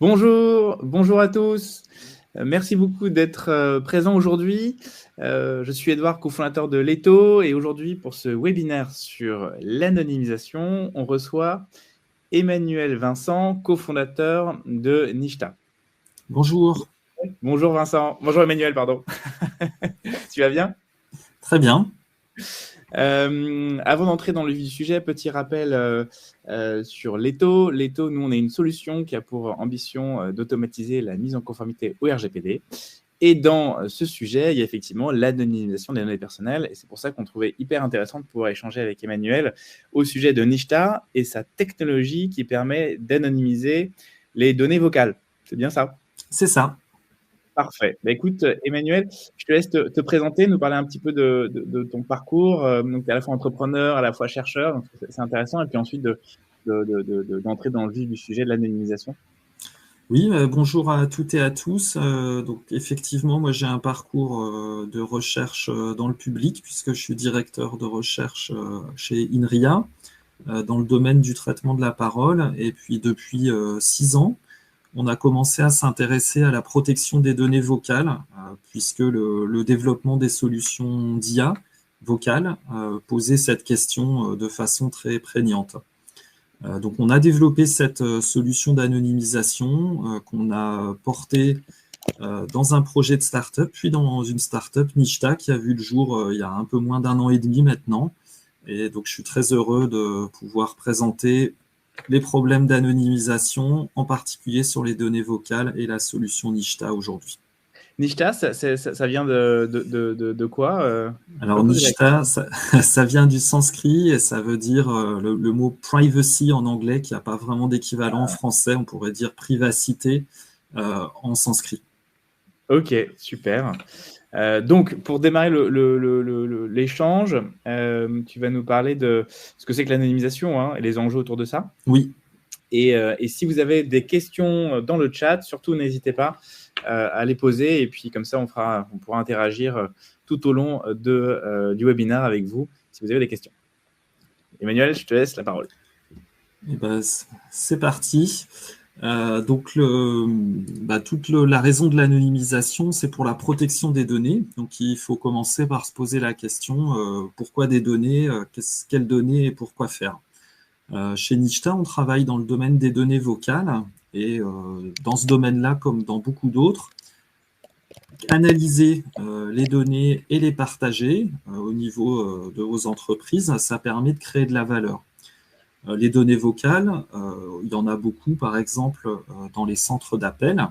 Bonjour à tous. Merci beaucoup d'être présents aujourd'hui. Je suis Edouard, cofondateur de Leto, et aujourd'hui, pour ce webinaire sur l'anonymisation, on reçoit Emmanuel Vincent, cofondateur de Nishta. Bonjour. Bonjour Vincent. Bonjour Emmanuel, pardon. Tu vas bien? Très bien. Avant d'entrer dans le vif du sujet, petit rappel sur Leto. Leto, nous, on est une solution qui a pour ambition d'automatiser la mise en conformité au RGPD. Et dans ce sujet, il y a effectivement l'anonymisation des données personnelles. Et c'est pour ça qu'on trouvait hyper intéressant de pouvoir échanger avec Emmanuel au sujet de Nishta et sa technologie qui permet d'anonymiser les données vocales. C'est bien ça? C'est ça. Parfait. Bah, écoute, Emmanuel, je te laisse te présenter, nous parler un petit peu de ton parcours. Donc, tu es à la fois entrepreneur, à la fois chercheur, donc c'est intéressant. Et puis ensuite, d'entrer dans le vif du sujet de l'anonymisation. Oui, bonjour à toutes et à tous. Donc effectivement, moi j'ai un parcours de recherche dans le public puisque je suis directeur de recherche chez INRIA dans le domaine du traitement de la parole. Et puis depuis 6 ans, on a commencé à s'intéresser à la protection des données vocales puisque le développement des solutions d'IA vocales posait cette question de façon très prégnante. Donc, on a développé cette solution d'anonymisation qu'on a portée dans un projet de start-up, puis dans une start-up, Nishta, qui a vu le jour il y a un peu moins d'un an et demi maintenant. Et donc, je suis très heureux de pouvoir présenter les problèmes d'anonymisation, en particulier sur les données vocales et la solution Nishta aujourd'hui. Nishta, ça vient de quoi Alors, Nishta, ça vient du sanskrit et ça veut dire le mot privacy en anglais, qui n'a pas vraiment d'équivalent en français. On pourrait dire privacité en sanskrit. Ok, super. Donc, pour démarrer l'échange, tu vas nous parler de ce que c'est que l'anonymisation hein, et les enjeux autour de ça. Oui. Et si vous avez des questions dans le chat, surtout n'hésitez pas à les poser. Et puis, comme ça, on pourra interagir tout au long du webinaire avec vous si vous avez des questions. Emmanuel, je te laisse la parole. Eh ben, c'est parti. Donc, toute la raison de l'anonymisation, c'est pour la protection des données. Donc, il faut commencer par se poser la question pourquoi des données, quelles données et pourquoi faire. Chez Nishta, on travaille dans le domaine des données vocales et dans ce domaine-là, comme dans beaucoup d'autres, analyser les données et les partager au niveau de vos entreprises, ça permet de créer de la valeur. Les données vocales, il y en a beaucoup, par exemple, dans les centres d'appel,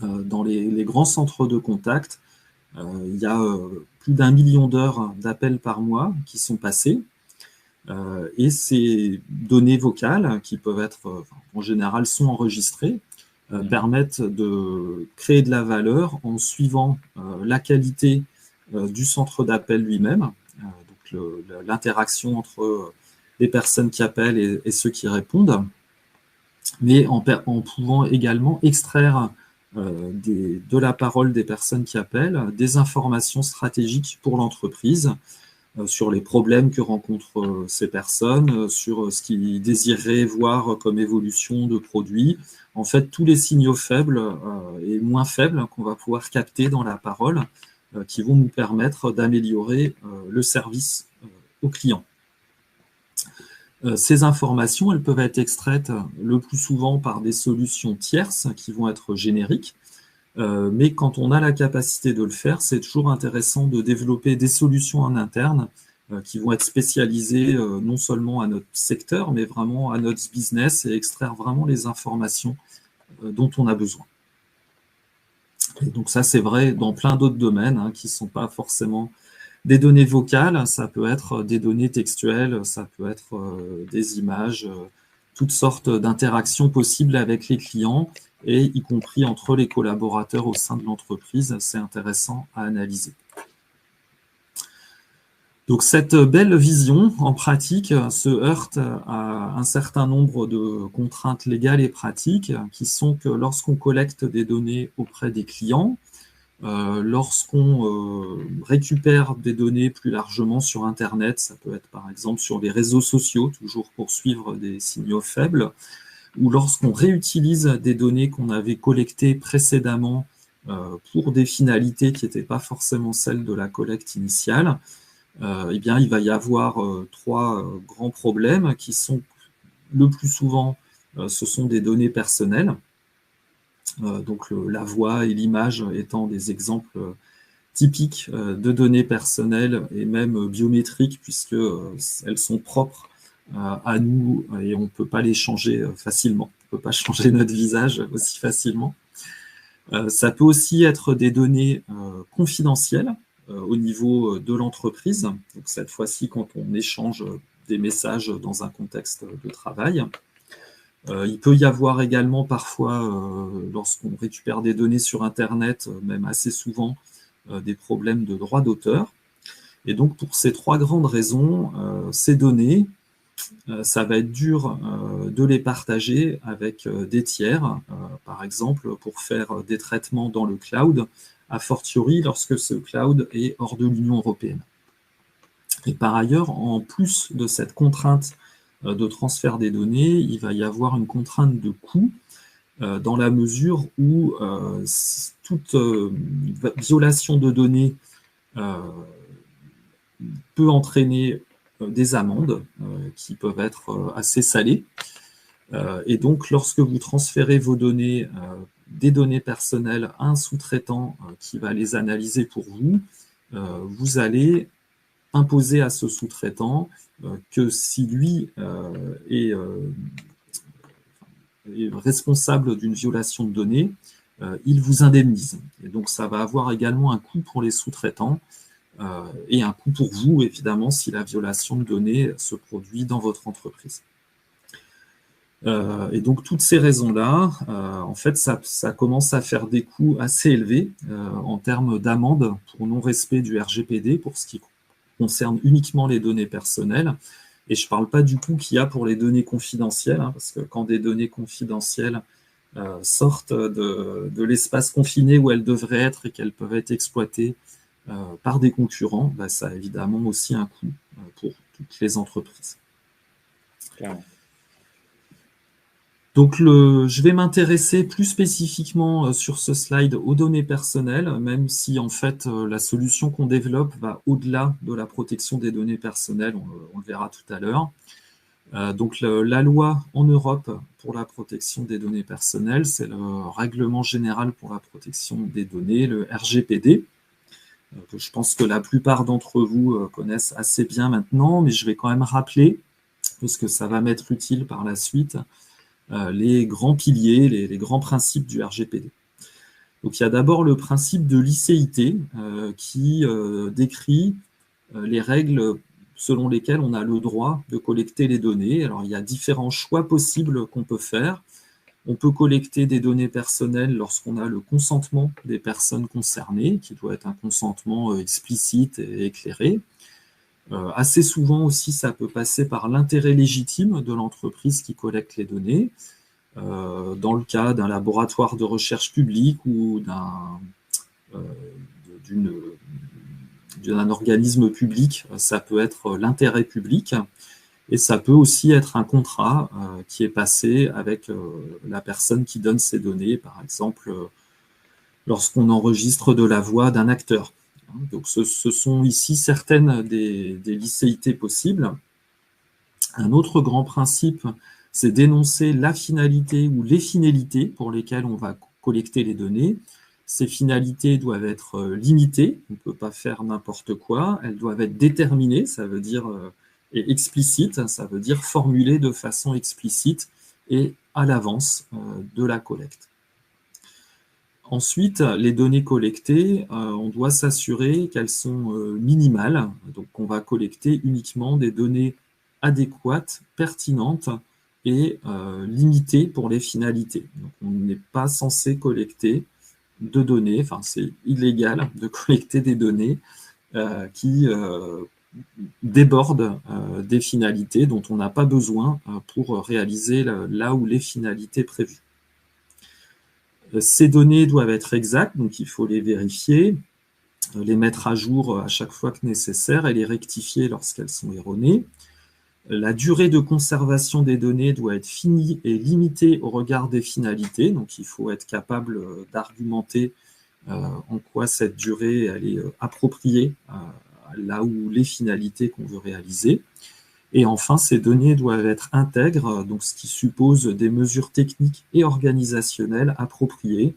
dans les grands centres de contact. Il y a plus d'1 million d'heures d'appels par mois qui sont passées. Et ces données vocales, qui peuvent être, en général, sont enregistrées, permettent de créer de la valeur en suivant la qualité du centre d'appel lui-même, donc l'interaction entre les personnes qui appellent et ceux qui répondent, mais en pouvant également extraire de la parole des personnes qui appellent des informations stratégiques pour l'entreprise sur les problèmes que rencontrent ces personnes, sur ce qu'ils désireraient voir comme évolution de produits. En fait, tous les signaux faibles et moins faibles qu'on va pouvoir capter dans la parole qui vont nous permettre d'améliorer le service aux clients. Ces informations, elles peuvent être extraites le plus souvent par des solutions tierces qui vont être génériques. Mais quand on a la capacité de le faire, c'est toujours intéressant de développer des solutions en interne qui vont être spécialisées non seulement à notre secteur, mais vraiment à notre business et extraire vraiment les informations dont on a besoin. Et donc ça, c'est vrai dans plein d'autres domaines qui ne sont pas forcément des données vocales, ça peut être des données textuelles, ça peut être des images, toutes sortes d'interactions possibles avec les clients et y compris entre les collaborateurs au sein de l'entreprise, c'est intéressant à analyser. Donc cette belle vision, en pratique, se heurte à un certain nombre de contraintes légales et pratiques qui sont que lorsqu'on collecte des données auprès des clients, lorsqu'on récupère des données plus largement sur Internet, ça peut être par exemple sur les réseaux sociaux, toujours pour suivre des signaux faibles, ou lorsqu'on réutilise des données qu'on avait collectées précédemment pour des finalités qui n'étaient pas forcément celles de la collecte initiale, eh bien, il va y avoir trois grands problèmes qui sont le plus souvent, ce sont des données personnelles. Donc la voix et l'image étant des exemples typiques de données personnelles et même biométriques, puisque elles sont propres à nous et on ne peut pas les changer facilement. On ne peut pas changer notre visage aussi facilement. Ça peut aussi être des données confidentielles au niveau de l'entreprise. Donc cette fois-ci, quand on échange des messages dans un contexte de travail. Il peut y avoir également parfois, lorsqu'on récupère des données sur Internet, même assez souvent, des problèmes de droit d'auteur. Et donc, pour ces trois grandes raisons, ces données, ça va être dur de les partager avec des tiers, par exemple, pour faire des traitements dans le cloud, a fortiori lorsque ce cloud est hors de l'Union européenne. Et par ailleurs, en plus de cette contrainte de transfert des données, il va y avoir une contrainte de coût dans la mesure où toute violation de données peut entraîner des amendes qui peuvent être assez salées. Et donc, lorsque vous transférez vos données, des données personnelles à un sous-traitant qui va les analyser pour vous, vous allez imposer à ce sous-traitant que si lui est responsable d'une violation de données, il vous indemnise. Et donc, ça va avoir également un coût pour les sous-traitants et un coût pour vous, évidemment, si la violation de données se produit dans votre entreprise. Et donc, toutes ces raisons-là, en fait, ça commence à faire des coûts assez élevés en termes d'amende pour non-respect du RGPD pour ce qui concerne uniquement les données personnelles. Et je ne parle pas du coût qu'il y a pour les données confidentielles, hein, parce que quand des données confidentielles sortent de l'espace confiné où elles devraient être et qu'elles peuvent être exploitées par des concurrents, bah, ça a évidemment aussi un coût pour toutes les entreprises. Clairement. Donc, je vais m'intéresser plus spécifiquement sur ce slide aux données personnelles, même si en fait la solution qu'on développe va au-delà de la protection des données personnelles, on le verra tout à l'heure. Donc, la loi en Europe pour la protection des données personnelles, c'est le Règlement général pour la protection des données, le RGPD, que je pense que la plupart d'entre vous connaissent assez bien maintenant, mais je vais quand même rappeler, parce que ça va m'être utile par la suite, les grands piliers, les grands principes du RGPD. Donc, il y a d'abord le principe de licéité qui décrit les règles selon lesquelles on a le droit de collecter les données. Alors, il y a différents choix possibles qu'on peut faire. On peut collecter des données personnelles lorsqu'on a le consentement des personnes concernées, qui doit être un consentement explicite et éclairé. Assez souvent aussi, ça peut passer par l'intérêt légitime de l'entreprise qui collecte les données, dans le cas d'un laboratoire de recherche publique ou d'un organisme public, ça peut être l'intérêt public, et ça peut aussi être un contrat qui est passé avec la personne qui donne ces données, par exemple lorsqu'on enregistre de la voix d'un acteur. Donc, ce sont ici certaines des licéités possibles. Un autre grand principe, c'est d'énoncer la finalité ou les finalités pour lesquelles on va collecter les données. Ces finalités doivent être limitées, on ne peut pas faire n'importe quoi. Elles doivent être déterminées, ça veut dire, et explicites, ça veut dire formulées de façon explicite et à l'avance de la collecte. Ensuite, les données collectées, on doit s'assurer qu'elles sont minimales. Donc, on va collecter uniquement des données adéquates, pertinentes et limitées pour les finalités. Donc, on n'est pas censé collecter de données, enfin, c'est illégal de collecter des données qui débordent des finalités dont on n'a pas besoin pour réaliser là où les finalités prévues. Ces données doivent être exactes, donc il faut les vérifier, les mettre à jour à chaque fois que nécessaire et les rectifier lorsqu'elles sont erronées. La durée de conservation des données doit être finie et limitée au regard des finalités. Donc, il faut être capable d'argumenter en quoi cette durée elle est appropriée là où les finalités qu'on veut réaliser. Et enfin, ces données doivent être intègres, donc ce qui suppose des mesures techniques et organisationnelles appropriées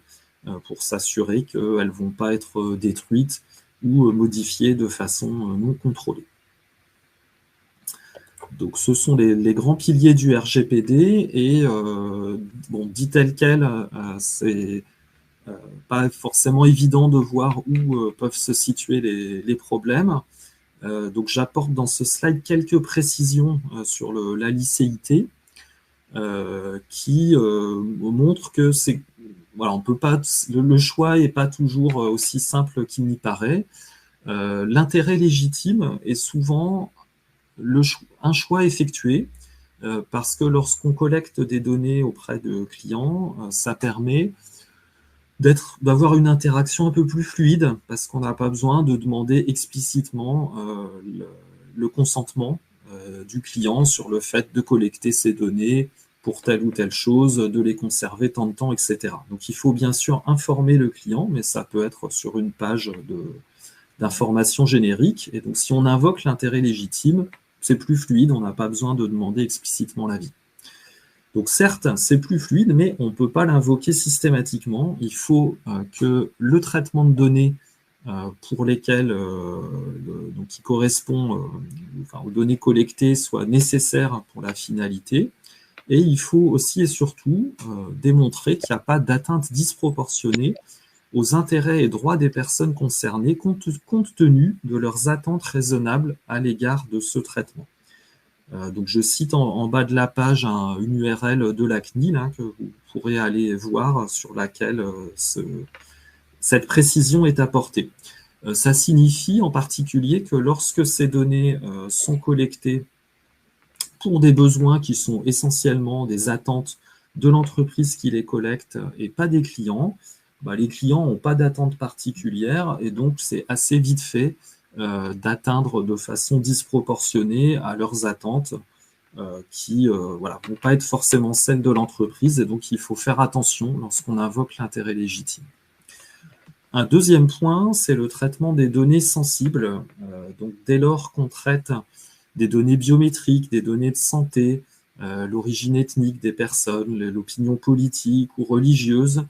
pour s'assurer qu'elles ne vont pas être détruites ou modifiées de façon non contrôlée. Donc, ce sont les grands piliers du RGPD et dit tel quel, c'est pas forcément évident de voir où peuvent se situer les problèmes. Donc, j'apporte dans ce slide quelques précisions sur la licéité qui montrent que voilà, on peut pas, le choix n'est pas toujours aussi simple qu'il n'y paraît. L'intérêt légitime est souvent un choix effectué parce que lorsqu'on collecte des données auprès de clients, ça permet d'avoir une interaction un peu plus fluide parce qu'on n'a pas besoin de demander explicitement le consentement du client sur le fait de collecter ces données pour telle ou telle chose, de les conserver tant de temps, etc. Donc il faut bien sûr informer le client, mais ça peut être sur une page d'information générique. Et donc si on invoque l'intérêt légitime, c'est plus fluide, on n'a pas besoin de demander explicitement l'avis. Donc certes, c'est plus fluide, mais on ne peut pas l'invoquer systématiquement. Il faut que le traitement de données pour lesquelles, donc qui correspond aux données collectées, soit nécessaire pour la finalité. Et il faut aussi et surtout démontrer qu'il n'y a pas d'atteinte disproportionnée aux intérêts et droits des personnes concernées compte tenu de leurs attentes raisonnables à l'égard de ce traitement. Donc je cite en bas de la page une URL de la CNIL que vous pourrez aller voir sur laquelle cette précision est apportée. Ça signifie en particulier que lorsque ces données sont collectées pour des besoins qui sont essentiellement des attentes de l'entreprise qui les collecte et pas des clients, les clients n'ont pas d'attente particulière et donc c'est assez vite fait d'atteindre de façon disproportionnée à leurs attentes qui vont pas être forcément celles de l'entreprise et donc il faut faire attention lorsqu'on invoque l'intérêt légitime. Un deuxième point, c'est le traitement des données sensibles. Donc dès lors qu'on traite des données biométriques, des données de santé, l'origine ethnique des personnes, l'opinion politique ou religieuse,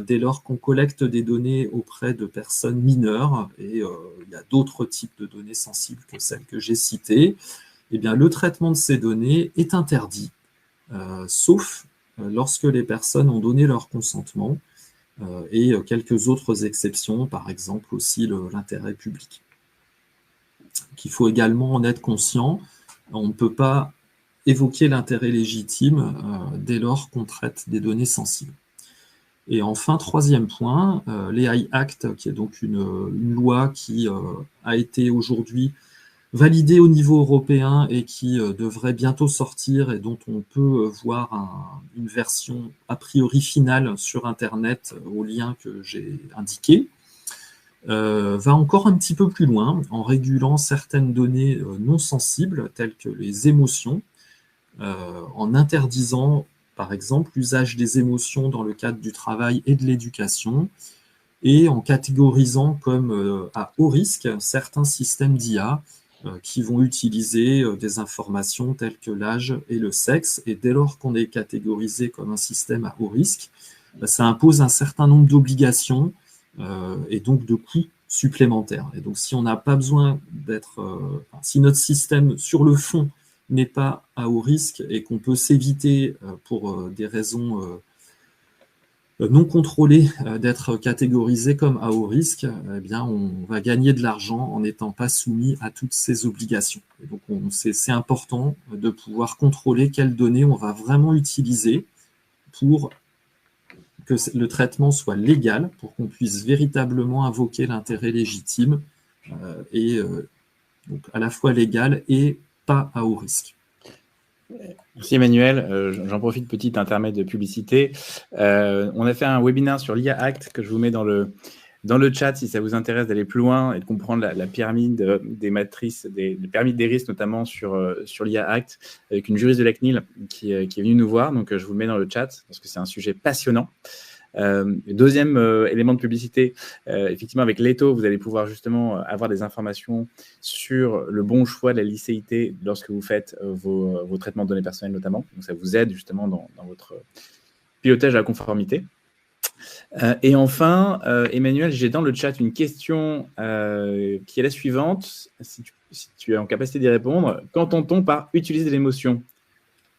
dès lors qu'on collecte des données auprès de personnes mineures, et il y a d'autres types de données sensibles que celles que j'ai citées, eh bien, le traitement de ces données est interdit, sauf lorsque les personnes ont donné leur consentement, et quelques autres exceptions, par exemple aussi l'intérêt public. Il faut également en être conscient, on ne peut pas évoquer l'intérêt légitime dès lors qu'on traite des données sensibles. Et enfin, troisième point, l'AI Act, qui est donc une loi qui a été aujourd'hui validée au niveau européen et qui devrait bientôt sortir et dont on peut voir une version a priori finale sur Internet au lien que j'ai indiqué, va encore un petit peu plus loin en régulant certaines données non sensibles telles que les émotions, en interdisant par exemple l'usage des émotions dans le cadre du travail et de l'éducation, et en catégorisant comme à haut risque certains systèmes d'IA qui vont utiliser des informations telles que l'âge et le sexe. Et dès lors qu'on est catégorisé comme un système à haut risque, ça impose un certain nombre d'obligations et donc de coûts supplémentaires. Et donc si on n'a pas besoin si notre système sur le fond n'est pas à haut risque et qu'on peut s'éviter pour des raisons non contrôlées d'être catégorisé comme à haut risque, eh bien on va gagner de l'argent en n'étant pas soumis à toutes ces obligations. Et donc c'est important de pouvoir contrôler quelles données on va vraiment utiliser pour que le traitement soit légal, pour qu'on puisse véritablement invoquer l'intérêt légitime donc à la fois légal et pas à haut risque. Merci Emmanuel, j'en profite, petit intermède de publicité. On a fait un webinaire sur l'IA Act que je vous mets dans le Dans le chat, si ça vous intéresse d'aller plus loin et de comprendre la pyramide des matrices, la pyramide des risques, notamment sur l'IA Act, avec une juriste de la CNIL qui est venue nous voir. Donc, je vous le mets dans le chat parce que c'est un sujet passionnant. Deuxième élément de publicité, effectivement, avec Leto, vous allez pouvoir justement avoir des informations sur le bon choix de la licéité lorsque vous faites vos traitements de données personnelles notamment. Donc, ça vous aide justement dans votre pilotage à la conformité. Et enfin, Emmanuel, j'ai dans le chat une question qui est la suivante. Si tu es en capacité d'y répondre, qu'entend-on par utiliser l'émotion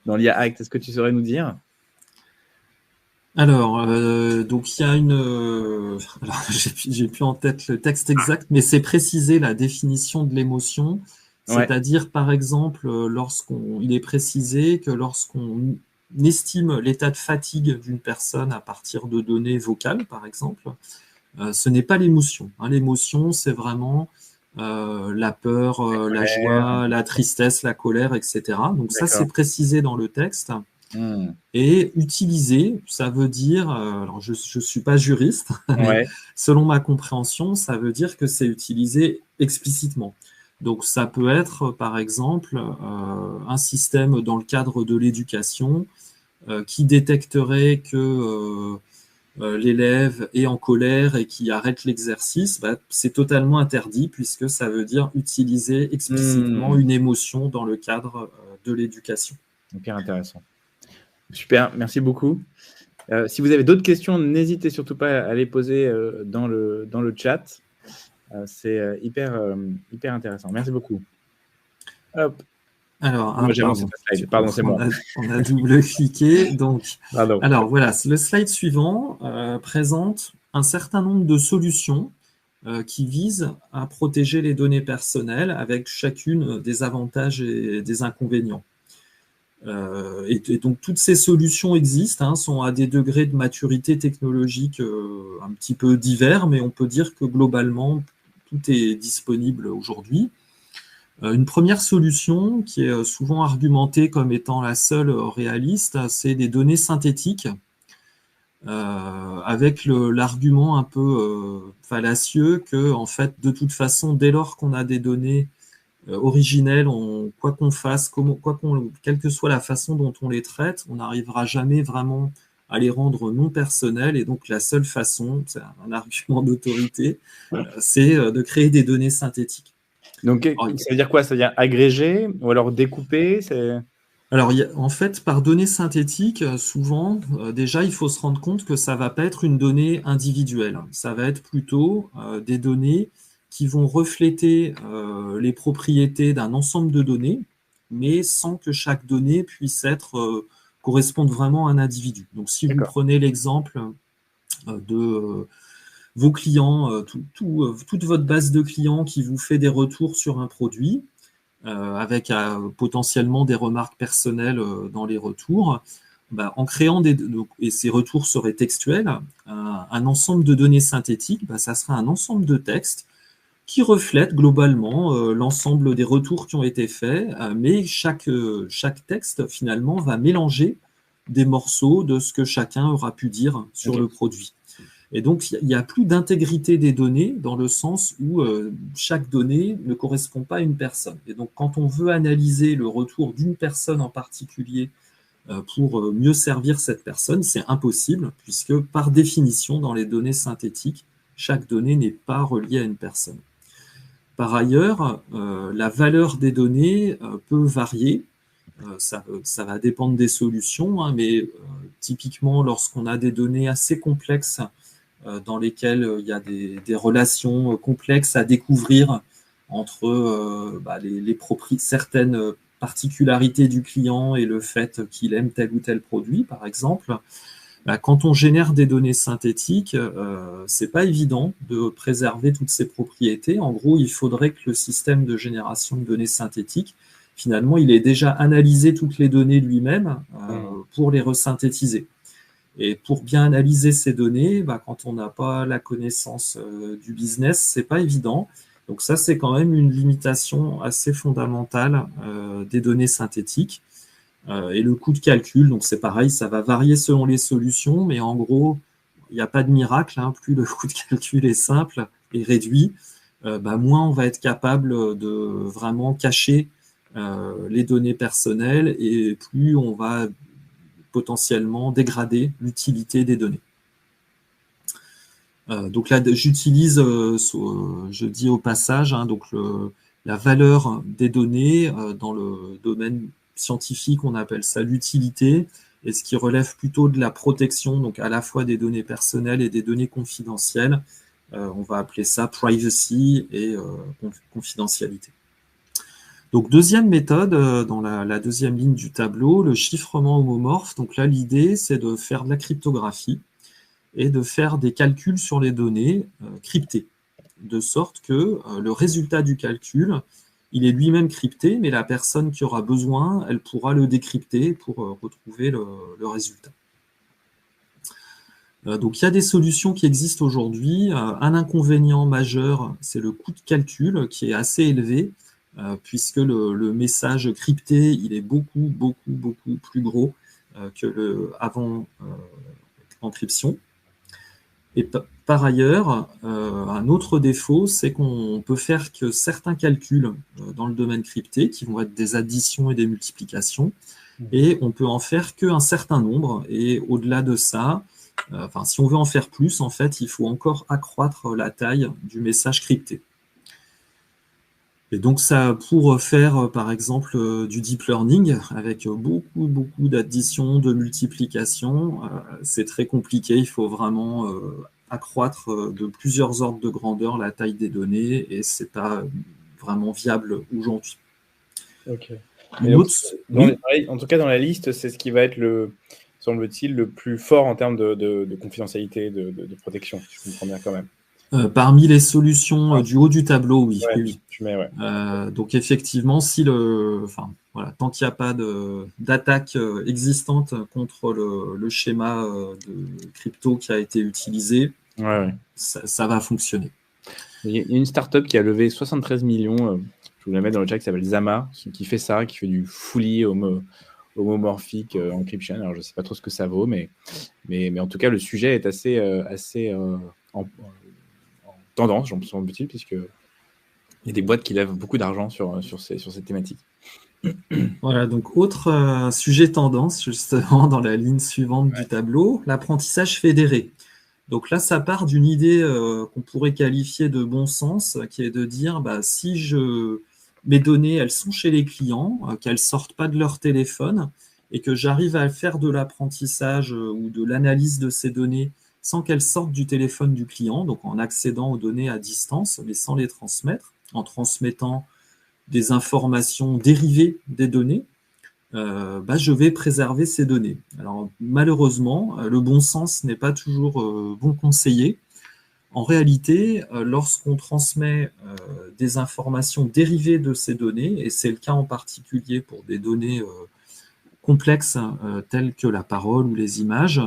dans l'IA Act? Est-ce que tu saurais nous dire? Alors, donc il y a alors, j'ai plus en tête le texte exact, mais c'est préciser la définition de l'émotion. Ouais. C'est-à-dire, par exemple, il est précisé que lorsqu'on estime l'état de fatigue d'une personne à partir de données vocales, par exemple, ce n'est pas l'émotion. Hein. L'émotion, c'est vraiment la peur, la joie, la tristesse, la colère, etc. Donc ça, c'est précisé dans le texte. Et utiliser, ça veut dire, alors je ne suis pas juriste, mais selon ma compréhension, ça veut dire que c'est utilisé explicitement. Donc ça peut être, par exemple, un système dans le cadre de l'éducation qui détecterait que l'élève est en colère et qui arrête l'exercice. C'est totalement interdit puisque ça veut dire utiliser explicitement une émotion dans le cadre de l'éducation. Hyper intéressant. Super, merci beaucoup. Si vous avez d'autres questions, n'hésitez surtout pas à les poser dans le chat. C'est hyper intéressant. Merci beaucoup. Hop. Alors, pardon, c'est moi. On a double-cliqué. Donc, alors voilà, le slide suivant présente un certain nombre de solutions qui visent à protéger les données personnelles avec chacune des avantages et des inconvénients. Et donc, toutes ces solutions existent, hein, sont à des degrés de maturité technologique un petit peu divers, mais on peut dire que globalement, tout est disponible aujourd'hui. Une première solution qui est souvent argumentée comme étant la seule réaliste, c'est des données synthétiques, avec l'argument un peu fallacieux que, en fait, de toute façon, dès lors qu'on a des données originelles, quoi qu'on fasse, quelle que soit la façon dont on les traite, on n'arrivera jamais vraiment à les rendre non personnelles. Et donc, la seule façon, c'est un argument d'autorité, c'est de créer des données synthétiques. Donc, ça veut dire quoi? Ça veut dire agréger ou alors découper? Alors, en fait, par données synthétiques, souvent, déjà, il faut se rendre compte que ça ne va pas être une donnée individuelle. Ça va être plutôt des données qui vont refléter les propriétés d'un ensemble de données, mais sans que chaque donnée puisse correspondre vraiment à un individu. Donc, si vous prenez l'exemple de vos clients, toute votre base de clients qui vous fait des retours sur un produit, avec potentiellement des remarques personnelles dans les retours, en créant et ces retours seraient textuels, un ensemble de données synthétiques, ça sera un ensemble de textes qui reflètent globalement l'ensemble des retours qui ont été faits, mais chaque texte, finalement, va mélanger des morceaux de ce que chacun aura pu dire sur le produit. Et donc, il n'y a plus d'intégrité des données dans le sens où chaque donnée ne correspond pas à une personne. Et donc, quand on veut analyser le retour d'une personne en particulier pour mieux servir cette personne, c'est impossible puisque, par définition, dans les données synthétiques, chaque donnée n'est pas reliée à une personne. Par ailleurs, la valeur des données peut varier. Ça va dépendre des solutions, hein, mais typiquement, lorsqu'on a des données assez complexes dans lesquelles il y a des relations complexes à découvrir entre certaines particularités du client et le fait qu'il aime tel ou tel produit, par exemple, quand on génère des données synthétiques, c'est pas évident de préserver toutes ces propriétés. En gros, il faudrait que le système de génération de données synthétiques, finalement, il ait déjà analysé toutes les données lui-même pour les resynthétiser. Et pour bien analyser ces données, quand on n'a pas la connaissance du business, c'est pas évident. Donc ça, c'est quand même une limitation assez fondamentale des données synthétiques. Et le coût de calcul, donc c'est pareil, ça va varier selon les solutions, mais en gros, il n'y a pas de miracle, hein, plus le coût de calcul est simple et réduit, moins on va être capable de vraiment cacher les données personnelles et plus on va potentiellement dégrader l'utilité des données. Donc là, j'utilise, je dis au passage, hein, donc la valeur des données dans le domaine scientifique, on appelle ça l'utilité, et ce qui relève plutôt de la protection, donc à la fois des données personnelles et des données confidentielles. On va appeler ça privacy et confidentialité. Donc, deuxième méthode, dans la deuxième ligne du tableau, le chiffrement homomorphe. Donc là, l'idée, c'est de faire de la cryptographie et de faire des calculs sur les données cryptées, de sorte que le résultat du calcul, il est lui-même crypté, mais la personne qui aura besoin, elle pourra le décrypter pour retrouver le résultat. Donc, il y a des solutions qui existent aujourd'hui. Un inconvénient majeur, c'est le coût de calcul qui est assez élevé, puisque le message crypté, il est beaucoup plus gros que avant encryption. Et par ailleurs, un autre défaut, c'est qu'on peut faire que certains calculs dans le domaine crypté, qui vont être des additions et des multiplications, et on peut en faire qu'un certain nombre. Et au-delà de ça, si on veut en faire plus, en fait, il faut encore accroître la taille du message crypté. Et donc, ça, pour faire, par exemple, du deep learning, avec beaucoup d'additions, de multiplications, c'est très compliqué. Il faut vraiment accroître de plusieurs ordres de grandeur la taille des données, et ce n'est pas vraiment viable aujourd'hui. Ok. Donc, en tout cas, dans la liste, c'est ce qui va être, semble-t-il, le plus fort en termes de confidentialité, de protection, si je comprends bien quand même. Parmi les solutions du haut du tableau, oui. Ouais, oui. Ouais. Donc effectivement, si tant qu'il n'y a pas d'attaque existante contre le schéma de crypto qui a été utilisé, ça va fonctionner. Il y a une startup qui a levé 73 millions, je vous la mets dans le chat, qui s'appelle Zama, qui fait ça, qui fait du fully homomorphic encryption. Alors je ne sais pas trop ce que ça vaut, mais en tout cas, le sujet est assez en tendance, j'en semble-t-il, puisqu'il y a des boîtes qui lèvent beaucoup d'argent sur cette thématique. Voilà, donc autre sujet tendance, justement, dans la ligne suivante du tableau, l'apprentissage fédéré. Donc là, ça part d'une idée qu'on pourrait qualifier de bon sens, qui est de dire, si mes données, elles sont chez les clients, qu'elles ne sortent pas de leur téléphone, et que j'arrive à faire de l'apprentissage ou de l'analyse de ces données sans qu'elles sortent du téléphone du client, donc en accédant aux données à distance, mais sans les transmettre, en transmettant des informations dérivées des données, je vais préserver ces données. Alors malheureusement, le bon sens n'est pas toujours bon conseiller. En réalité, lorsqu'on transmet des informations dérivées de ces données, et c'est le cas en particulier pour des données complexes telles que la parole ou les images,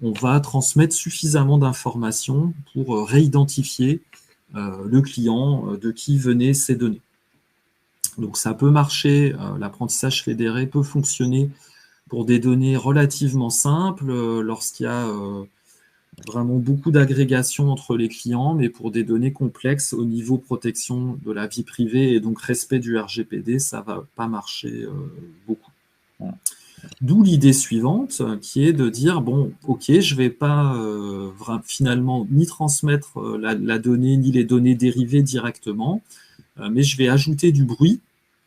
on va transmettre suffisamment d'informations pour réidentifier le client de qui venaient ces données. Donc ça peut marcher, l'apprentissage fédéré peut fonctionner pour des données relativement simples lorsqu'il y a vraiment beaucoup d'agrégation entre les clients, mais pour des données complexes au niveau protection de la vie privée et donc respect du RGPD, ça ne va pas marcher beaucoup. D'où l'idée suivante qui est de dire, bon, ok, je ne vais pas finalement ni transmettre la donnée ni les données dérivées directement, mais je vais ajouter du bruit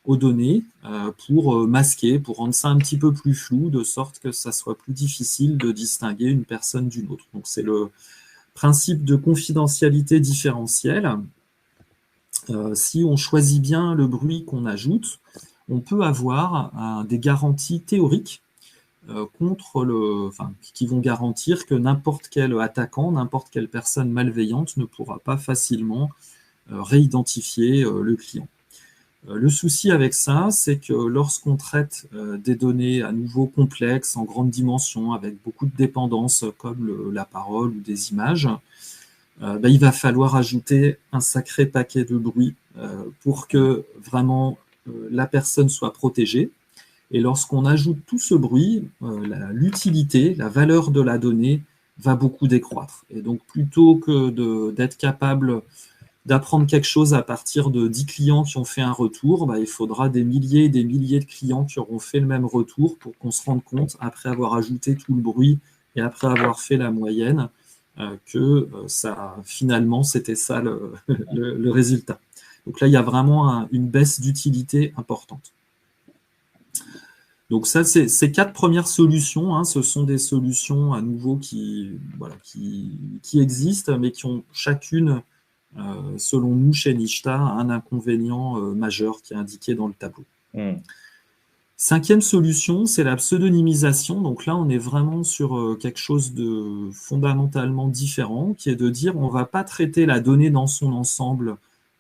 aux données pour masquer, pour rendre ça un petit peu plus flou, de sorte que ça soit plus difficile de distinguer une personne d'une autre. Donc c'est le principe de confidentialité différentielle. Si on choisit bien le bruit qu'on ajoute, on peut avoir des garanties théoriques qui vont garantir que n'importe quel attaquant, n'importe quelle personne malveillante ne pourra pas facilement réidentifier le client. Le souci avec ça, c'est que lorsqu'on traite des données à nouveau complexes, en grande dimension, avec beaucoup de dépendances comme la parole ou des images, il va falloir ajouter un sacré paquet de bruit pour que vraiment la personne soit protégée. Et lorsqu'on ajoute tout ce bruit, l'utilité, la valeur de la donnée va beaucoup décroître. Et donc, plutôt que d'être capable d'apprendre quelque chose à partir de 10 clients qui ont fait un retour, il faudra des milliers et des milliers de clients qui auront fait le même retour pour qu'on se rende compte, après avoir ajouté tout le bruit et après avoir fait la moyenne, que finalement, c'était ça le résultat. Donc là, il y a vraiment une baisse d'utilité importante. Donc ça, ces 4 premières solutions, ce sont des solutions à nouveau qui existent, mais qui ont chacune, selon nous, chez Nishta, un inconvénient majeur qui est indiqué dans le tableau. 5e solution, c'est la pseudonymisation. Donc là, on est vraiment sur quelque chose de fondamentalement différent, qui est de dire on ne va pas traiter la donnée dans son ensemble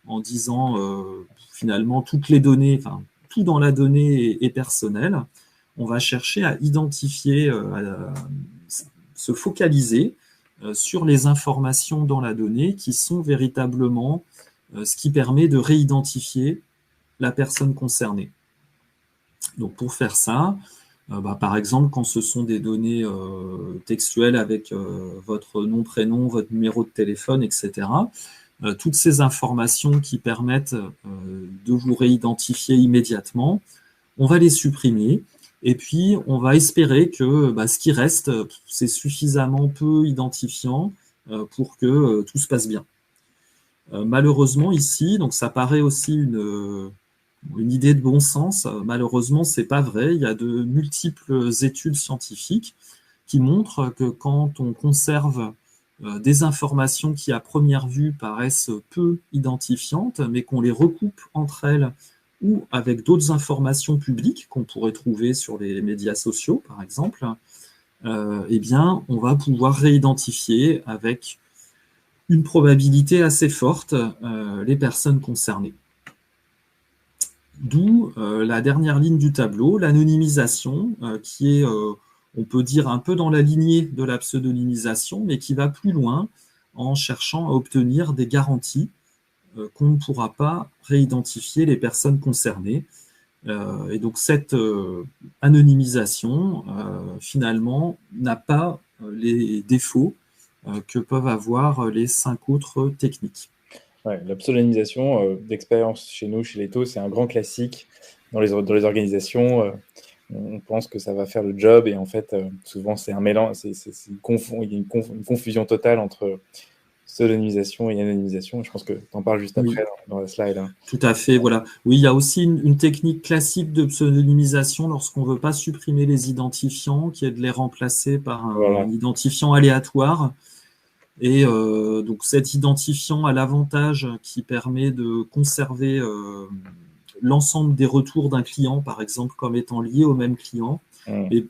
en disant finalement toutes les données, enfin tout dans la donnée est personnel. On va chercher à identifier, à se focaliser sur les informations dans la donnée qui sont véritablement ce qui permet de réidentifier la personne concernée. Donc pour faire ça, par exemple, quand ce sont des données textuelles avec votre nom, prénom, votre numéro de téléphone, etc., toutes ces informations qui permettent de vous réidentifier immédiatement, on va les supprimer. Et puis, on va espérer que ce qui reste, c'est suffisamment peu identifiant pour que tout se passe bien. Malheureusement, ici, donc ça paraît aussi une idée de bon sens. Malheureusement, c'est pas vrai. Il y a de multiples études scientifiques qui montrent que quand on conserve des informations qui, à première vue, paraissent peu identifiantes, mais qu'on les recoupe entre elles ou avec d'autres informations publiques qu'on pourrait trouver sur les médias sociaux, par exemple, eh bien, on va pouvoir réidentifier avec une probabilité assez forte les personnes concernées. D'où la dernière ligne du tableau, l'anonymisation, qui est, on peut dire, un peu dans la lignée de la pseudonymisation, mais qui va plus loin en cherchant à obtenir des garanties qu'on ne pourra pas réidentifier les personnes concernées. Et donc cette anonymisation, finalement, n'a pas les défauts que peuvent avoir les 5 autres techniques. Ouais, la pseudonymisation, d'expérience chez nous, chez Leto, c'est un grand classique dans les organisations. On pense que ça va faire le job et en fait, souvent, c'est un mélange, il y a une confusion totale entre pseudonymisation et anonymisation. Je pense que tu en parles juste après dans la slide. Tout à fait, voilà. Oui, il y a aussi une technique classique de pseudonymisation lorsqu'on ne veut pas supprimer les identifiants, qui est de les remplacer par un identifiant aléatoire. Et donc cet identifiant a l'avantage qui permet de conserver l'ensemble des retours d'un client, par exemple, comme étant liés au même client.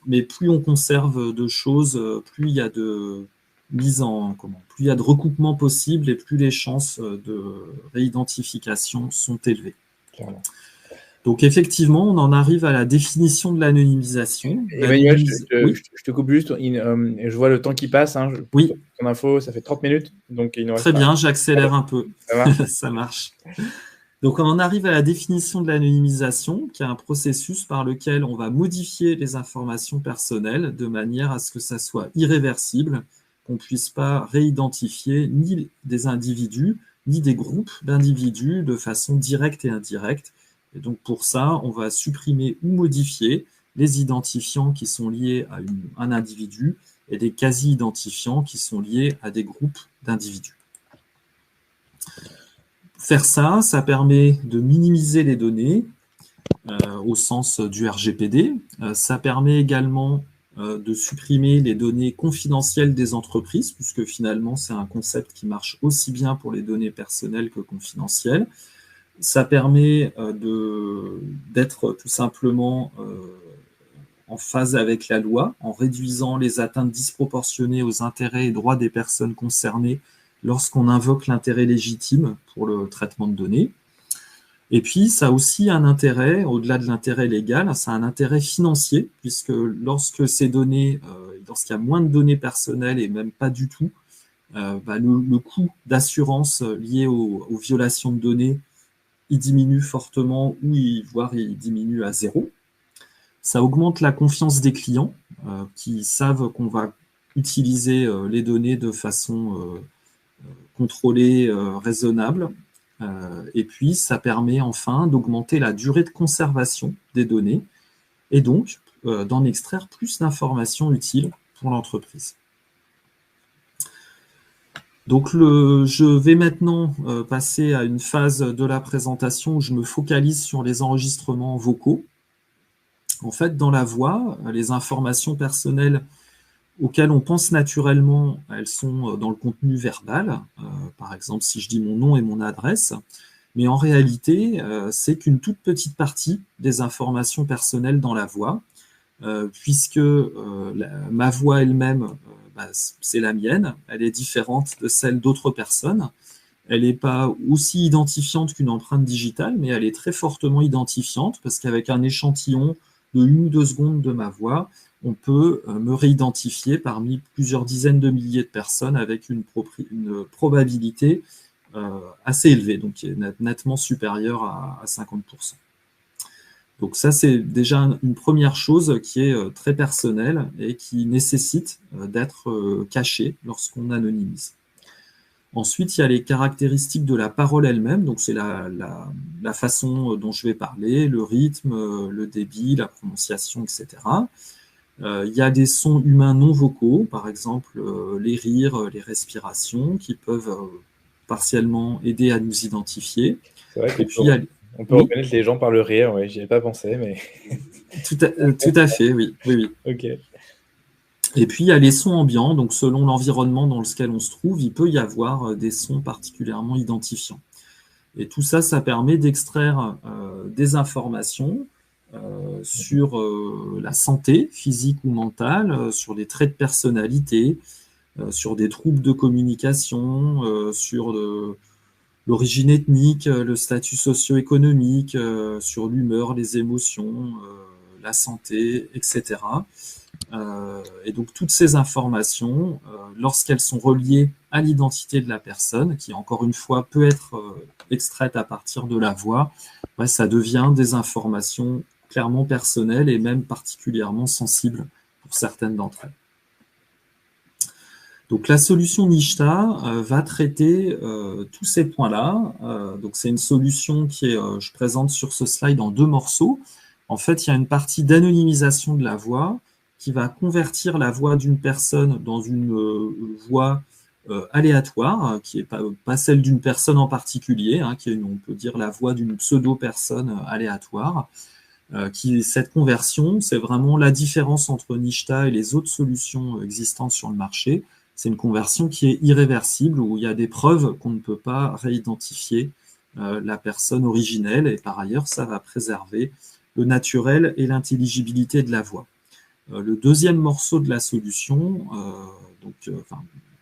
Mais plus on conserve de choses, plus il y a de plus il y a de recoupement possible et plus les chances de réidentification sont élevées. Clairement. Donc effectivement, on en arrive à la définition de l'anonymisation. Emmanuel, je te coupe juste. Je vois le temps qui passe. Oui. Ton info, ça fait 30 minutes. Donc il nous reste Très bien, j'accélère un peu. Ça marche. Ça marche. Donc on en arrive à la définition de l'anonymisation, qui est un processus par lequel on va modifier les informations personnelles de manière à ce que ça soit irréversible, qu'on ne puisse pas réidentifier ni des individus, ni des groupes d'individus de façon directe et indirecte. Et donc pour ça, on va supprimer ou modifier les identifiants qui sont liés à un individu et des quasi-identifiants qui sont liés à des groupes d'individus. Faire ça, ça permet de minimiser les données au sens du RGPD. Ça permet également de supprimer les données confidentielles des entreprises, puisque finalement, c'est un concept qui marche aussi bien pour les données personnelles que confidentielles. Ça permet d'être tout simplement en phase avec la loi, en réduisant les atteintes disproportionnées aux intérêts et droits des personnes concernées lorsqu'on invoque l'intérêt légitime pour le traitement de données. Et puis, ça a aussi un intérêt, au-delà de l'intérêt légal, ça a un intérêt financier, puisque lorsque ces données, lorsqu'il y a moins de données personnelles et même pas du tout, le coût d'assurance lié aux violations de données, il diminue fortement ou voire il diminue à zéro. Ça augmente la confiance des clients qui savent qu'on va utiliser les données de façon contrôlée, raisonnable. Et puis, ça permet enfin d'augmenter la durée de conservation des données et donc d'en extraire plus d'informations utiles pour l'entreprise. Donc, je vais maintenant passer à une phase de la présentation où je me focalise sur les enregistrements vocaux. En fait, dans la voix, les informations personnelles auxquelles on pense naturellement, elles sont dans le contenu verbal. Par exemple, si je dis mon nom et mon adresse. Mais en réalité, c'est qu'une toute petite partie des informations personnelles dans la voix, puisque ma voix elle-même, c'est la mienne, elle est différente de celle d'autres personnes. Elle n'est pas aussi identifiante qu'une empreinte digitale, mais elle est très fortement identifiante, parce qu'avec un échantillon de 1 ou 2 secondes de ma voix, on peut me réidentifier parmi plusieurs dizaines de milliers de personnes avec une probabilité assez élevée, donc qui est nettement supérieure à 50%. Donc ça, c'est déjà une première chose qui est très personnelle et qui nécessite d'être cachée lorsqu'on anonymise. Ensuite, il y a les caractéristiques de la parole elle-même, donc c'est la façon dont je vais parler, le rythme, le débit, la prononciation, etc. Il y a des sons humains non vocaux, par exemple les rires, les respirations, qui peuvent partiellement aider à nous identifier. C'est vrai Et puis, on peut reconnaître les gens par le rire, oui, j'y ai pas pensé, mais... Tout à fait, oui. Ok. Et puis, il y a les sons ambiants, donc selon l'environnement dans lequel on se trouve, il peut y avoir des sons particulièrement identifiants. Et tout ça, ça permet d'extraire des informations sur la santé physique ou mentale, sur des traits de personnalité, sur des troubles de communication, sur l'origine ethnique, le statut socio-économique, sur l'humeur, les émotions, la santé, etc. Et donc toutes ces informations, lorsqu'elles sont reliées à l'identité de la personne, qui encore une fois peut être extraite à partir de la voix, ça devient des informations clairement personnelles et même particulièrement sensibles pour certaines d'entre elles. Donc la solution Nishta va traiter tous ces points-là. Donc c'est une solution qui est, je présente sur ce slide en 2 morceaux. En fait, il y a une partie d'anonymisation de la voix qui va convertir la voix d'une personne dans une voix aléatoire, qui n'est pas celle d'une personne en particulier, hein, qui est, on peut dire, la voix d'une pseudo-personne aléatoire. Cette conversion, c'est vraiment la différence entre Nishta et les autres solutions existantes sur le marché. C'est une conversion qui est irréversible, où il y a des preuves qu'on ne peut pas réidentifier la personne originelle, et par ailleurs, ça va préserver le naturel et l'intelligibilité de la voix. Le deuxième morceau de la solution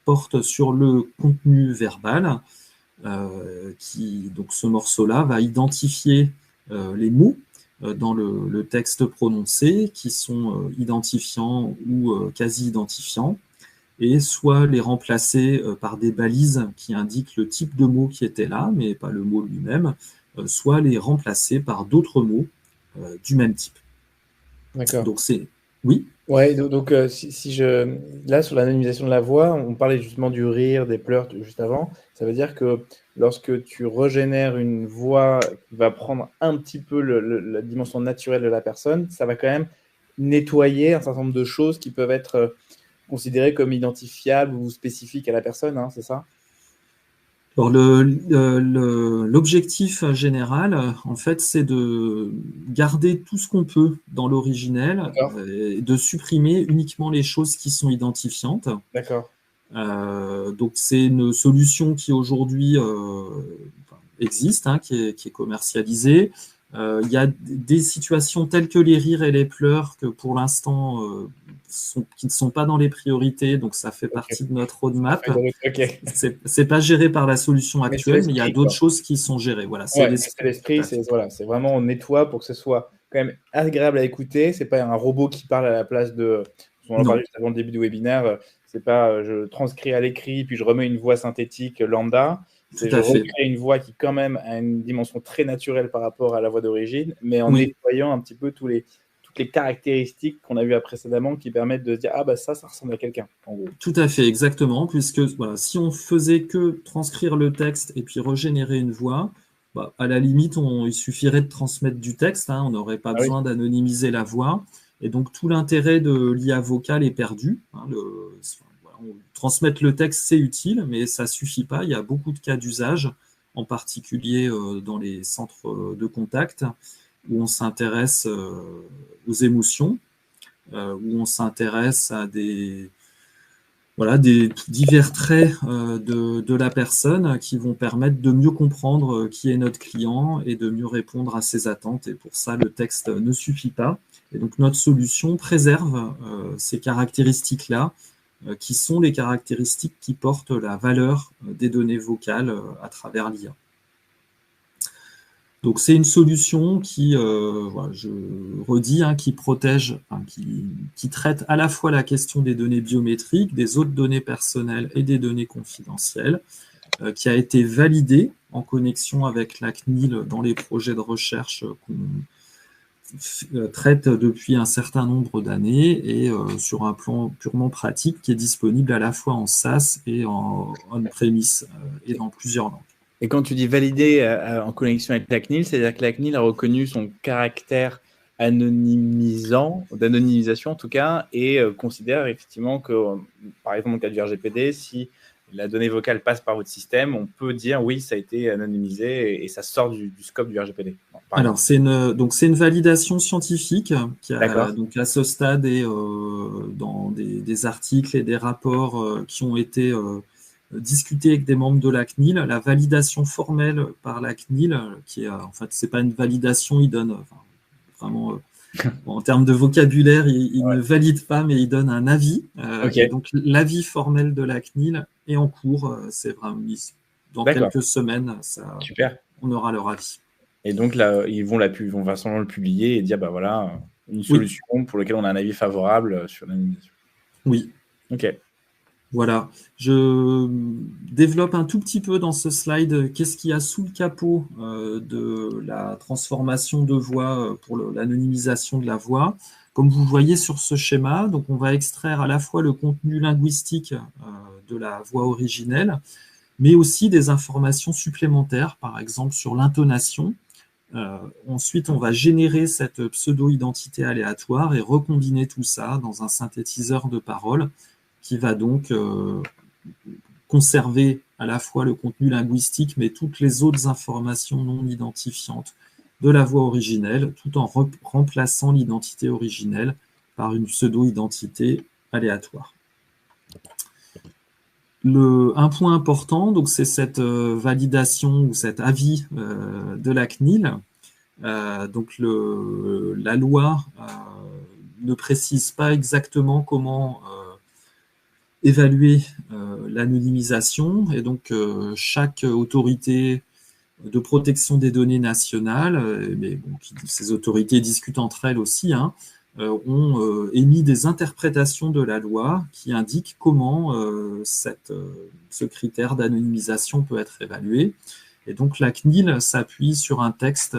porte sur le contenu verbal, donc ce morceau-là va identifier les mots dans le texte prononcé, qui sont identifiants ou quasi-identifiants, et soit les remplacer par des balises qui indiquent le type de mot qui était là, mais pas le mot lui-même, soit les remplacer par d'autres mots du même type. D'accord. Donc c'est... Oui. Ouais, donc là, sur l'anonymisation de la voix, on parlait justement du rire, des pleurs juste avant. Ça veut dire que lorsque tu régénères une voix qui va prendre un petit peu la dimension naturelle de la personne, ça va quand même nettoyer un certain nombre de choses qui peuvent être considérées comme identifiables ou spécifiques à la personne, hein, c'est ça? Alors l'objectif général, en fait, c'est de garder tout ce qu'on peut dans l'originel et de supprimer uniquement les choses qui sont identifiantes. D'accord. Donc c'est une solution qui aujourd'hui existe, hein, qui est commercialisée. Il y a des situations telles que les rires et les pleurs que pour l'instant qui ne sont pas dans les priorités, donc ça fait partie de notre roadmap. C'est pas géré par la solution actuelle, mais il y a d'autres choses qui sont gérées. Voilà, c'est l'esprit, c'est vraiment on nettoie pour que ce soit quand même agréable à écouter. C'est pas un robot qui parle à la place de. On en parlait juste avant le début du webinaire. C'est pas je transcris à l'écrit puis je remets une voix synthétique lambda. C'est je recrée une voix qui quand même a une dimension très naturelle par rapport à la voix d'origine, mais en nettoyant un petit peu tous toutes les caractéristiques qu'on a vues précédemment qui permettent de se dire « Ah, bah ça ressemble à quelqu'un », en gros. Tout à fait, exactement, puisque voilà, si on faisait que transcrire le texte et puis régénérer une voix, à la limite, il suffirait de transmettre du texte, hein, on n'aurait pas Ah oui. besoin d'anonymiser la voix, et donc tout l'intérêt de l'IA vocale est perdu. Hein, transmettre le texte, c'est utile, mais ça suffit pas. Il y a beaucoup de cas d'usage, en particulier dans les centres de contact, où on s'intéresse aux émotions, où on s'intéresse à des divers traits de la personne qui vont permettre de mieux comprendre qui est notre client et de mieux répondre à ses attentes. Et pour ça, le texte ne suffit pas. Et donc, notre solution préserve ces caractéristiques-là, qui sont les caractéristiques qui portent la valeur des données vocales à travers l'IA. Donc, c'est une solution qui, je redis, hein, qui protège, qui traite à la fois la question des données biométriques, des autres données personnelles et des données confidentielles, qui a été validée en connexion avec la CNIL dans les projets de recherche qu'on traite depuis un certain nombre d'années et sur un plan purement pratique qui est disponible à la fois en SaaS et en on-premise et dans plusieurs langues. Et quand tu dis validé en connexion avec la CNIL, c'est-à-dire que la CNIL a reconnu son caractère d'anonymisation en tout cas, et considère effectivement que, par exemple, dans le cas du RGPD, si la donnée vocale passe par votre système, on peut dire oui, ça a été anonymisé et ça sort du scope du RGPD. Alors, c'est une validation scientifique qui donc à ce stade est dans des articles et des rapports qui ont été discuter avec des membres de la CNIL. La validation formelle par la CNIL, qui est en fait, c'est pas une validation, il donne vraiment en termes de vocabulaire, il ne valide pas, mais il donne un avis. Et donc l'avis formel de la CNIL est en cours. C'est vraiment dans quelques semaines, on aura leur avis. Et donc là, ils vont vraisemblablement le publier et dire bah voilà une solution pour laquelle on a un avis favorable sur l'anonymisation. Oui. Ok. Voilà, je développe un tout petit peu dans ce slide qu'est-ce qu'il y a sous le capot de la transformation de voix pour l'anonymisation de la voix. Comme vous voyez sur ce schéma, donc on va extraire à la fois le contenu linguistique de la voix originelle, mais aussi des informations supplémentaires, par exemple sur l'intonation. Ensuite, on va générer cette pseudo-identité aléatoire et recombiner tout ça dans un synthétiseur de paroles qui va donc conserver à la fois le contenu linguistique, mais toutes les autres informations non identifiantes de la voix originelle, tout en remplaçant l'identité originelle par une pseudo-identité aléatoire. Un point important, donc c'est cette validation ou cet avis de la CNIL. Donc la loi ne précise pas exactement comment évaluer l'anonymisation, et donc chaque autorité de protection des données nationales, mais bon, ces autorités discutent entre elles aussi, hein, ont émis des interprétations de la loi qui indiquent comment ce critère d'anonymisation peut être évalué. Et donc la CNIL s'appuie sur un texte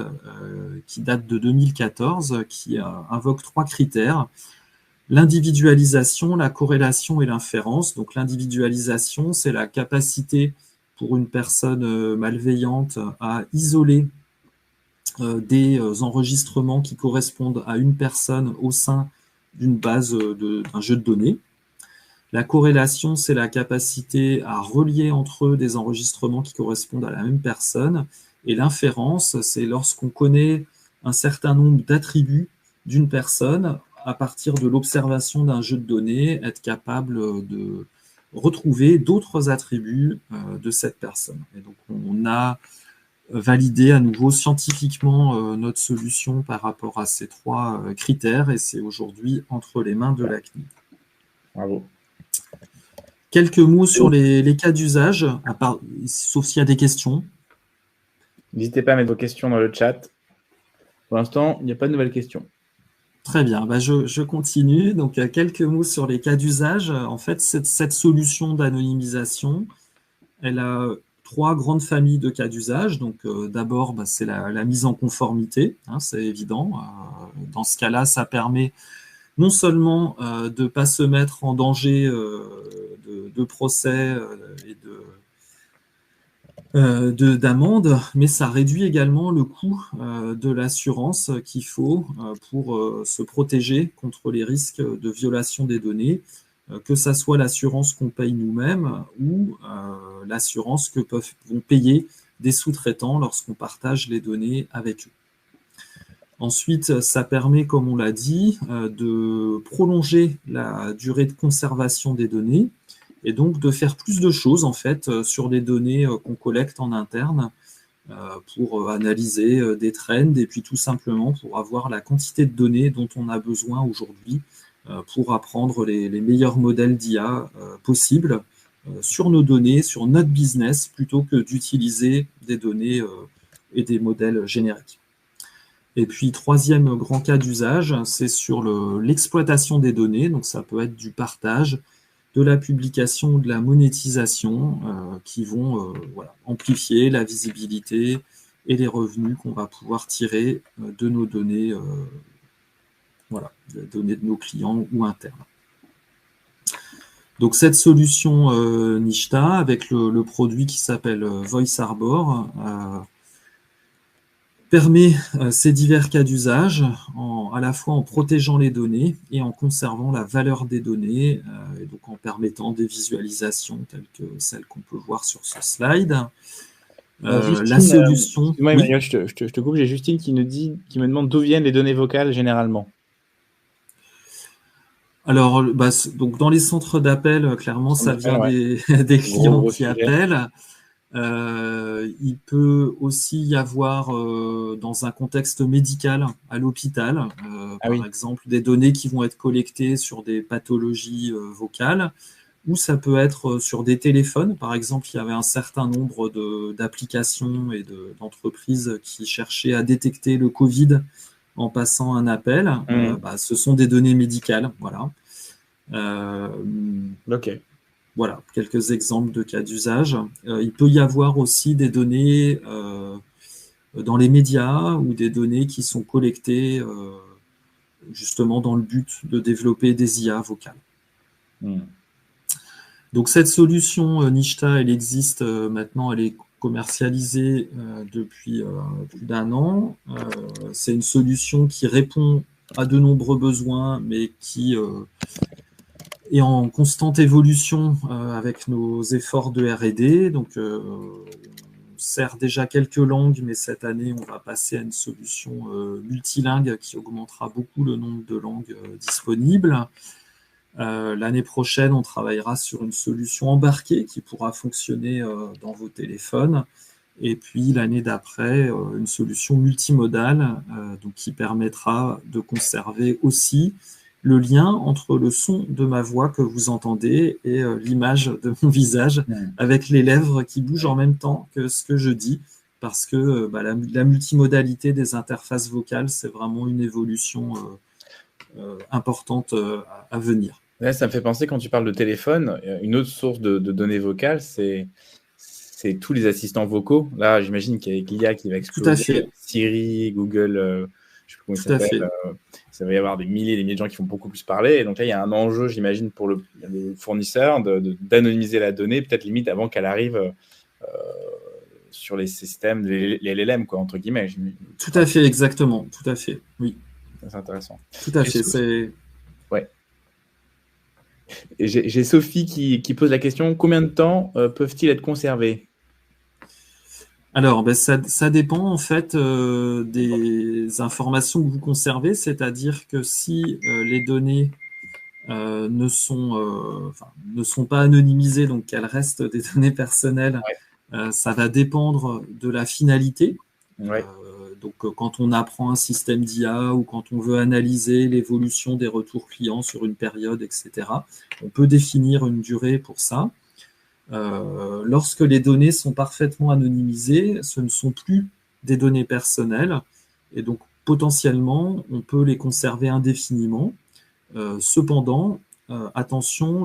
qui date de 2014, qui invoque 3 critères. L'individualisation, la corrélation et l'inférence. Donc l'individualisation, c'est la capacité pour une personne malveillante à isoler des enregistrements qui correspondent à une personne au sein d'une base d'un jeu de données. La corrélation, c'est la capacité à relier entre eux des enregistrements qui correspondent à la même personne. Et l'inférence, c'est lorsqu'on connaît un certain nombre d'attributs d'une personne, à partir de l'observation d'un jeu de données, être capable de retrouver d'autres attributs de cette personne. Et donc, on a validé à nouveau scientifiquement notre solution par rapport à ces 3 critères, et c'est aujourd'hui entre les mains de la CNIL. Bravo. Quelques mots sur les cas d'usage, sauf s'il y a des questions. N'hésitez pas à mettre vos questions dans le chat. Pour l'instant, il n'y a pas de nouvelles questions. Très bien, je continue. Donc, quelques mots sur les cas d'usage. En fait, cette solution d'anonymisation, elle a 3 grandes familles de cas d'usage. Donc, d'abord, c'est la mise en conformité, hein, c'est évident. Dans ce cas-là, ça permet non seulement de ne pas se mettre en danger de procès et d'amende, mais ça réduit également le coût de l'assurance qu'il faut pour se protéger contre les risques de violation des données, que ça soit l'assurance qu'on paye nous-mêmes ou l'assurance que vont payer des sous-traitants lorsqu'on partage les données avec eux. Ensuite, ça permet, comme on l'a dit, de prolonger la durée de conservation des données et donc de faire plus de choses en fait sur les données qu'on collecte en interne pour analyser des trends et puis tout simplement pour avoir la quantité de données dont on a besoin aujourd'hui pour apprendre les meilleurs modèles d'IA possibles sur nos données, sur notre business, plutôt que d'utiliser des données et des modèles génériques. Et puis, troisième grand cas d'usage, c'est sur l'exploitation des données. Donc, ça peut être du partage, de la publication ou de la monétisation qui vont amplifier la visibilité et les revenus qu'on va pouvoir tirer de nos données, des données de nos clients ou internes. Donc, cette solution Nishta, avec le produit qui s'appelle Voice Arbor, permet ces divers cas d'usage à la fois en protégeant les données et en conservant la valeur des données, et donc en permettant des visualisations telles que celles qu'on peut voir sur ce slide. Justine, la solution... excuse-moi, Emmanuel, je te coupe. J'ai Justine qui me demande d'où viennent les données vocales généralement. Alors, donc dans les centres d'appel, clairement, ça vient des clients qui appellent. Il peut aussi y avoir, dans un contexte médical, à l'hôpital, par exemple, des données qui vont être collectées sur des pathologies vocales, ou ça peut être sur des téléphones. Par exemple, il y avait un certain nombre d'applications et d'entreprises qui cherchaient à détecter le Covid en passant un appel. Ce sont des données médicales, voilà. Ok. Voilà, quelques exemples de cas d'usage. Il peut y avoir aussi des données dans les médias ou des données qui sont collectées justement dans le but de développer des IA vocales. Donc cette solution Nishta, elle existe maintenant, elle est commercialisée depuis plus d'1 an. C'est une solution qui répond à de nombreux besoins, mais qui et en constante évolution avec nos efforts de R&D. Donc, on sert déjà quelques langues, mais cette année, on va passer à une solution multilingue qui augmentera beaucoup le nombre de langues disponibles. L'année prochaine, on travaillera sur une solution embarquée qui pourra fonctionner dans vos téléphones. Et puis, l'année d'après, une solution multimodale donc, qui permettra de conserver aussi le lien entre le son de ma voix que vous entendez et l'image de mon visage avec les lèvres qui bougent en même temps que ce que je dis, parce que la multimodalité des interfaces vocales, c'est vraiment une évolution importante à venir. Là, ça me fait penser, quand tu parles de téléphone, une autre source de données vocales, c'est tous les assistants vocaux. Là, j'imagine qu'avec l'IA qui va exploser, tout à fait. Siri, Google, je ne sais plus comment il s'appelle, ça va y avoir des milliers et des milliers de gens qui vont beaucoup plus parler. Et donc là, il y a un enjeu, j'imagine, pour le fournisseur d'anonymiser la donnée, peut-être limite avant qu'elle arrive sur les systèmes, les LLM, quoi, entre guillemets. Tout à fait, exactement. Tout à fait, oui. C'est intéressant. Tout à fait. Ouais. J'ai Sophie qui pose la question, combien de temps peuvent-ils être conservés ? Alors, ça dépend en fait des informations que vous conservez, c'est-à-dire que si les données ne sont pas anonymisées, donc qu'elles restent des données personnelles, ça va dépendre de la finalité. Donc, quand on apprend un système d'IA ou quand on veut analyser l'évolution des retours clients sur une période, etc., on peut définir une durée pour ça. Lorsque les données sont parfaitement anonymisées, ce ne sont plus des données personnelles et donc potentiellement on peut les conserver indéfiniment. Cependant, attention,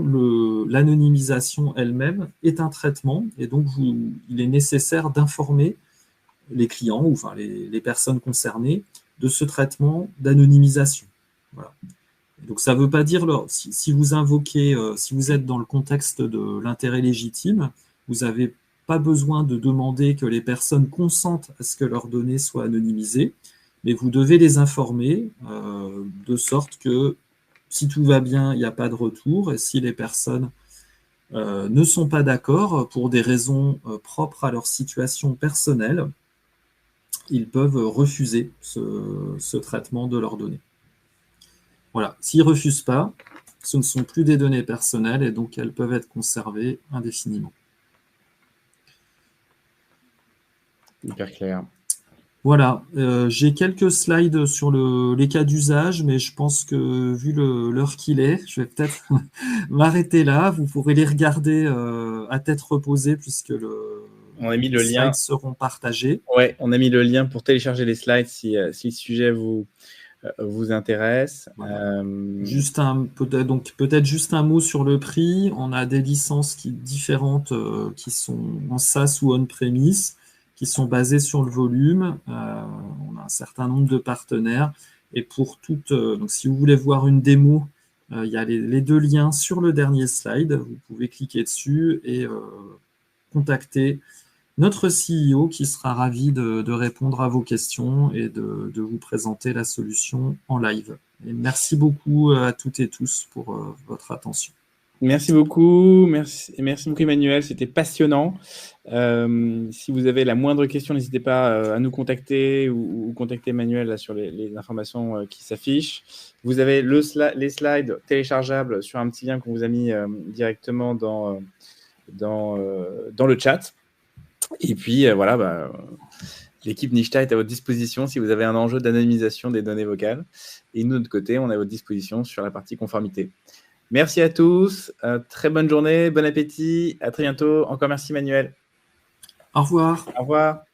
l'anonymisation elle-même est un traitement et donc il est nécessaire d'informer les clients ou enfin les personnes concernées de ce traitement d'anonymisation. Voilà. Donc ça ne veut pas dire, si vous invoquez, si vous êtes dans le contexte de l'intérêt légitime, vous n'avez pas besoin de demander que les personnes consentent à ce que leurs données soient anonymisées, mais vous devez les informer de sorte que si tout va bien, il n'y a pas de retour, et si les personnes ne sont pas d'accord pour des raisons propres à leur situation personnelle, ils peuvent refuser ce traitement de leurs données. Voilà. S'ils ne refusent pas, ce ne sont plus des données personnelles et donc elles peuvent être conservées indéfiniment. Hyper clair. Voilà, j'ai quelques slides sur les cas d'usage, mais je pense que vu l'heure qu'il est, je vais peut-être m'arrêter là. Vous pourrez les regarder à tête reposée puisque on a mis le les lien. Slides seront partagés. Ouais, on a mis le lien pour télécharger les slides si le sujet vous intéresse. Voilà. Peut-être juste un mot sur le prix. On a des licences différentes qui sont en SaaS ou on-premise, qui sont basées sur le volume. On a un certain nombre de partenaires. Et pour donc si vous voulez voir une démo, il y a les deux liens sur le dernier slide. Vous pouvez cliquer dessus et contacter notre CEO qui sera ravi de répondre à vos questions et de vous présenter la solution en live. Et merci beaucoup à toutes et tous pour votre attention. Merci beaucoup. Merci beaucoup Emmanuel, c'était passionnant. Si vous avez la moindre question, n'hésitez pas à nous contacter ou contacter Emmanuel là, sur les informations qui s'affichent. Vous avez les slides téléchargeables sur un petit lien qu'on vous a mis directement dans le chat. Et puis, voilà, l'équipe Nishta est à votre disposition si vous avez un enjeu d'anonymisation des données vocales. Et nous, de notre côté, on est à votre disposition sur la partie conformité. Merci à tous. Très bonne journée, bon appétit. À très bientôt. Encore merci, Manuel. Au revoir. Au revoir.